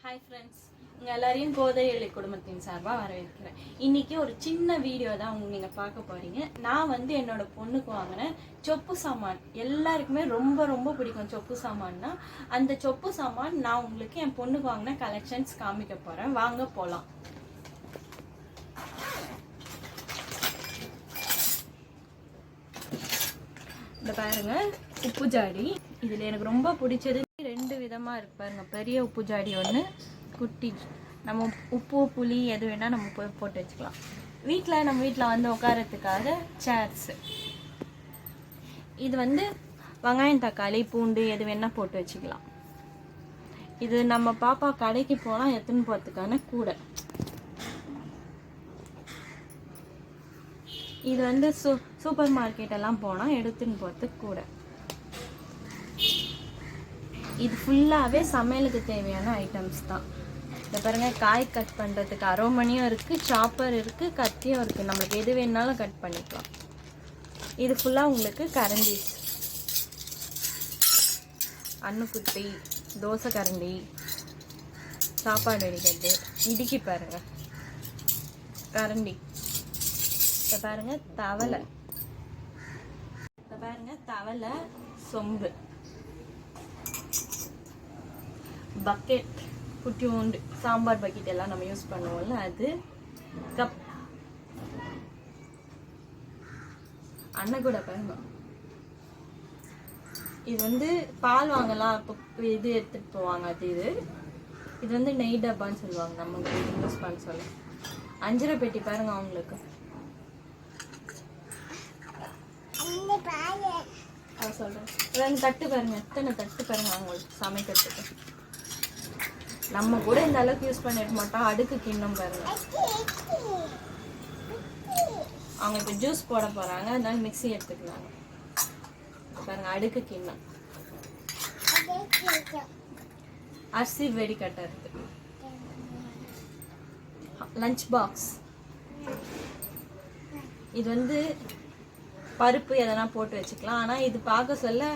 Hi friends, உங்க எல்லாரையும் கோதையளி குடும்பத்தின் சார்பா வரவேற்கிறேன். இன்னைக்கு ஒரு சின்ன வீடியோ தான் நீங்க பார்க்க போறீங்க. நான் என்னோட பொண்ணுக்கு வாங்கின சொப்பு சாமான் எல்லாருக்குமே ரொம்ப ரொம்ப பிடிக்கும். சொப்பு சாமான்னா அந்த சொப்பு சாமான் நான் உங்களுக்கு என் பொண்ணுக்கு வாங்கின கலெக்ஷன்ஸ் காமிக்க போறேன். வாங்க போலாம். இந்த பாருங்க உப்பு ஜாடி. இதுல எனக்கு ரொம்ப பிடிச்சது ரெண்டு விதமா இருக்கு பாருங்க. பெரிய உப்பு ஜாடி ஒன்று, குட்டி. நம்ம உப்பு புளி எது வேணா நம்ம போட்டு வச்சுக்கலாம். நம்ம வீட்டில் உட்காரத்துக்காக சேர்ஸ். இது வெங்காயம் தக்காளி பூண்டு எது வேணா போட்டு வச்சுக்கலாம். இது நம்ம பாப்பா கடைக்கு போனால் எடுத்துன்னு போகிறதுக்கான கூடை. இது சூப்பர் மார்க்கெட் எல்லாம் போனால் எடுத்துன்னு போகிறதுக்கு கூட. இது ஃபுல்லாகவே சமையலுக்கு தேவையான ஐட்டம்ஸ் தான். இதை பாருங்க, காய் கட் பண்ணுறதுக்கு அரோமணியும் இருக்குது, சாப்பர் இருக்குது, கத்தியும் இருக்குது. நம்மளுக்கு எது வேணாலும் கட் பண்ணிக்கலாம். இது ஃபுல்லாக உங்களுக்கு கரண்டிஸ், அன்னுக்குட்டி, தோசை கரண்டி, சாப்பாடு அடிக்கிறது, இடுக்கி பாருங்க கரண்டி. இதை பாருங்க தவளை, சொம்பு, பக்கெட், குட்டி உண்டு சாம்பார் பக்கெட் எல்லாம் நம்ம யூஸ் பண்ணுவோம்ல அது, கப், அண்ணன் கூட பாருங்க. இது பால் வாங்கலாம், இப்போ இது எடுத்துட்டு போவாங்க. அது இது நெய் டப்பான்னு சொல்லுவாங்க, நமக்கு யூஸ் பண்ண சொல்ல. அஞ்சரை பெட்டி பாருங்க அவங்களுக்கு. சொல்றேன் தட்டு பாருங்க, எத்தனை தட்டு பாருங்க அவங்களுக்கு சமைக்கிறதுக்கு. நம்ம கூட இந்த அளவுக்கு யூஸ் பண்ணிருக்க மாட்டோம். அடுக்கு கிண்ணம் பாருங்க. அவங்க இப்ப ஜூஸ் போட போறாங்க, அதனால மிக்ஸி எடுத்துக்கலாங்க. பாருங்க அடுக்கு கிண்ணம். அரிசி வெடி கட்டுறது, லஞ்ச் பாக்ஸ். இது பருப்பு எதனா போட்டு வச்சுக்கலாம். ஆனா இது பார்க்க சொல்ல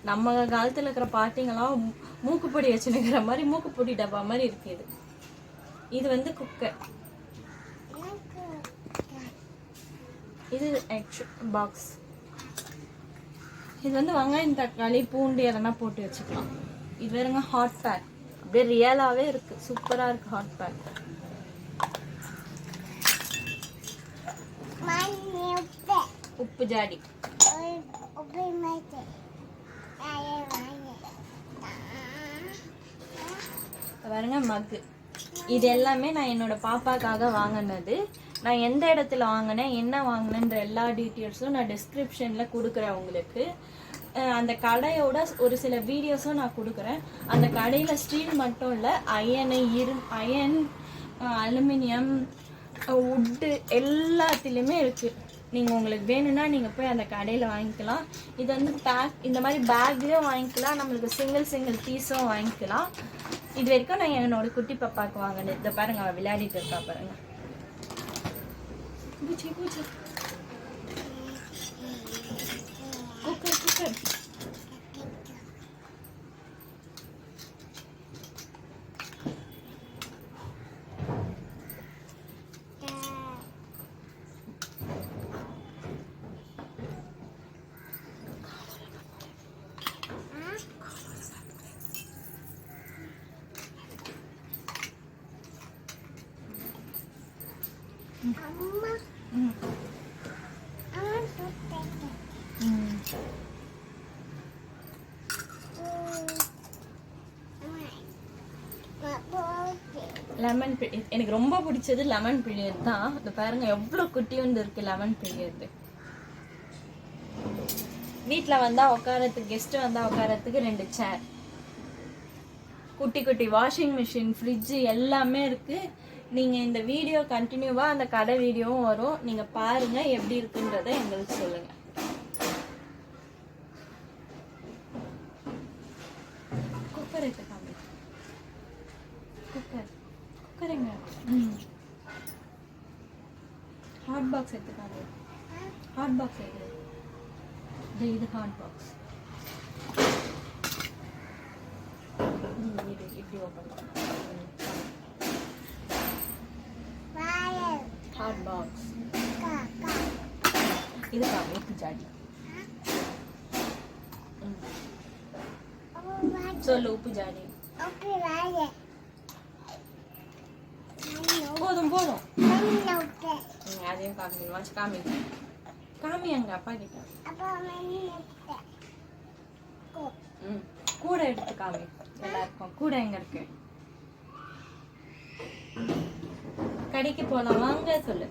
நம்ம காலத்துல இருக்கிற பாட்டிங்கெல்லாம் மூக்குப்பொடி வச்சுனுக்கிற மாதிரி மூக்குப்பொடி டப்பா மாதிரி இருக்கு. இது குக்கர். இது பாக்ஸ். இது வெங்காயம் தக்காளி பூண்டு எதனா போட்டு வச்சுக்கலாம். இது வேறுங்க ஹாட் பேக். அப்படியே ரியலாவே இருக்கு, சூப்பரா இருக்கு ஹாட் பேக். உப்பு ஜாடி, பாருங்க மக்கு. இது எல்லாமே நான் என்னோட பாப்பாக்காக வாங்கினது. நான் எந்த இடத்துல வாங்கினேன், என்ன வாங்கினேன்ற எல்லா டீட்டெயில்ஸும் நான் டிஸ்கிரிப்ஷன்ல கொடுக்குறேன் உங்களுக்கு. அந்த கடையோட ஒரு சில வீடியோஸும் நான் கொடுக்குறேன். அந்த கடையில ஸ்டீல் மட்டும் இல்லை, அயன், அலுமினியம், உட்டு எல்லாத்துலேயுமே இருக்கு. நீங்கள் உங்களுக்கு வேணும்னா நீங்கள் போய் அந்த கடையில் வாங்கிக்கலாம். இது பேக் இந்த மாதிரி பேக்லேயும் வாங்கிக்கலாம், நம்மளுக்கு சிங்கிள் பீஸும் வாங்கிக்கலாம். இது வரைக்கும் நான் என்னோட குட்டி பாப்பாவுக்கு வாங்கினேன். இதை பாருங்க, அவள் விளையாடிட்டு இருக்கா பாருங்க. Cooker lemon. எனக்கு ரொம்ப பிடிச்சது லெமன் பிழியது தான். இது பாருங்க எவ்வளோ குட்டி இருக்கு லெமன் பிழியது. வீட்டில் உட்காரத்துக்கு, கெஸ்ட் உட்காரத்துக்கு 2 சேர், குட்டி குட்டி வாஷிங் மிஷின், ஃப்ரிட்ஜு எல்லாமே இருக்கு. நீங்க இந்த வீடியோ கண்டினியூவா அந்த கடை வீடியோவும் வரும், நீங்க பாருங்க எப்படி இருக்குன்றத எங்களுக்கு சொல்லுங்க. குக்கர் எடுத்துக்காம குக்கருங்க. ஹாட் பாக்ஸ் எடுத்துக்காங்க. ஹாட் பாக்ஸ் இது ஹாட் பாக்ஸ். இப்படி ஓப்பன் ஹாட் பாக்ஸ். இது காமி உப்பு ஜாடி. சொல்லு உப்பு ஜாடி. போதும் போதும். அதையும் காமி வச்சு காமி காமி அங்க அப்பா கிட்ட. கூட எடுத்து காமி எல்லாருக்கும். கூட எங்க இருக்கு? கடைக்கு போலாம் வாங்க சொல்லு.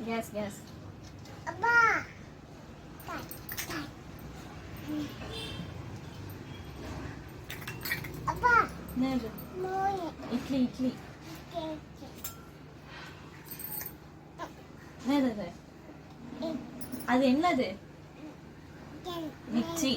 கேஸ் கேஸ். அப்பா அப்பா நேரு இட்லி இட்லி நேரு. அது என்னது? மிக்ஸி.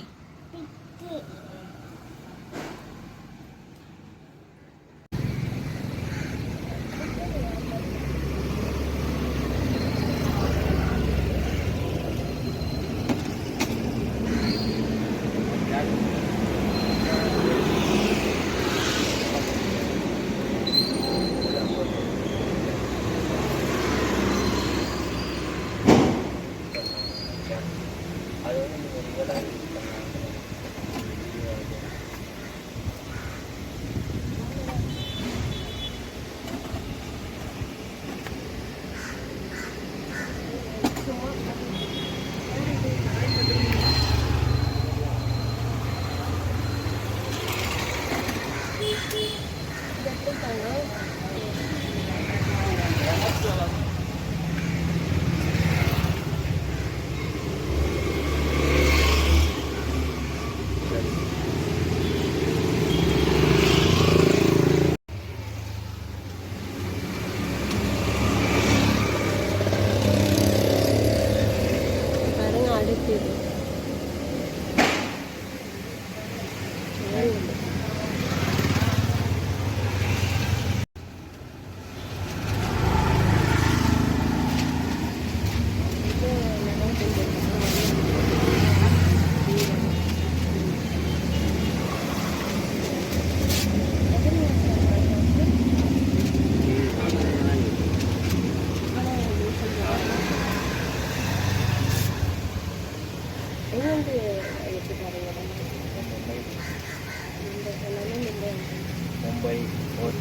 मुंबई और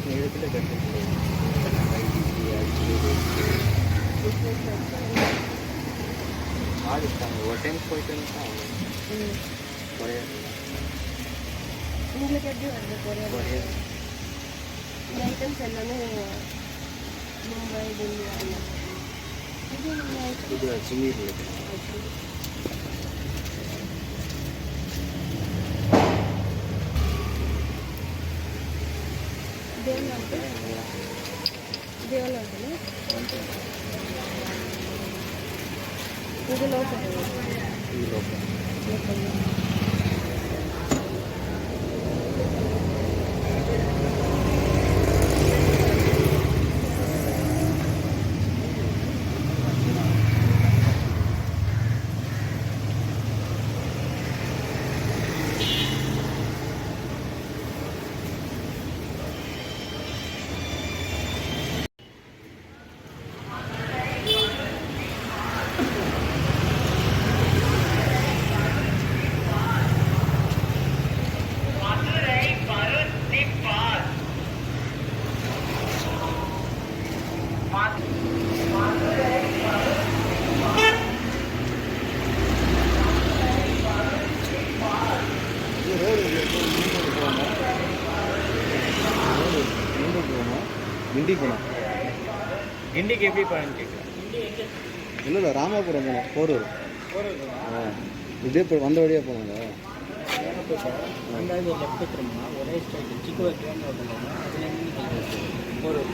टाइम போயிட்டு உங்களுக்கு எப்படி வருது கொரியர்? இந்த ஐட்டம்ஸ் எல்லாமே மும்பை டெல்லி இது அஜ்மீர் இது லோக்கல். கிண்டி போனோம். கிண்டிக்கு எப்படி போகணும்னு கேட்குறேன். இல்லை இல்லை ராமாபுரம் போனோம். போரூர் இதே வந்த வழியாக போனாங்க. ரெண்டாவது லெஃப்ட் திரும்பினா ஒரே ஸ்ட்ரைட் சிக்கு வைக்கலாம்னு அதுலேருந்து போரூர்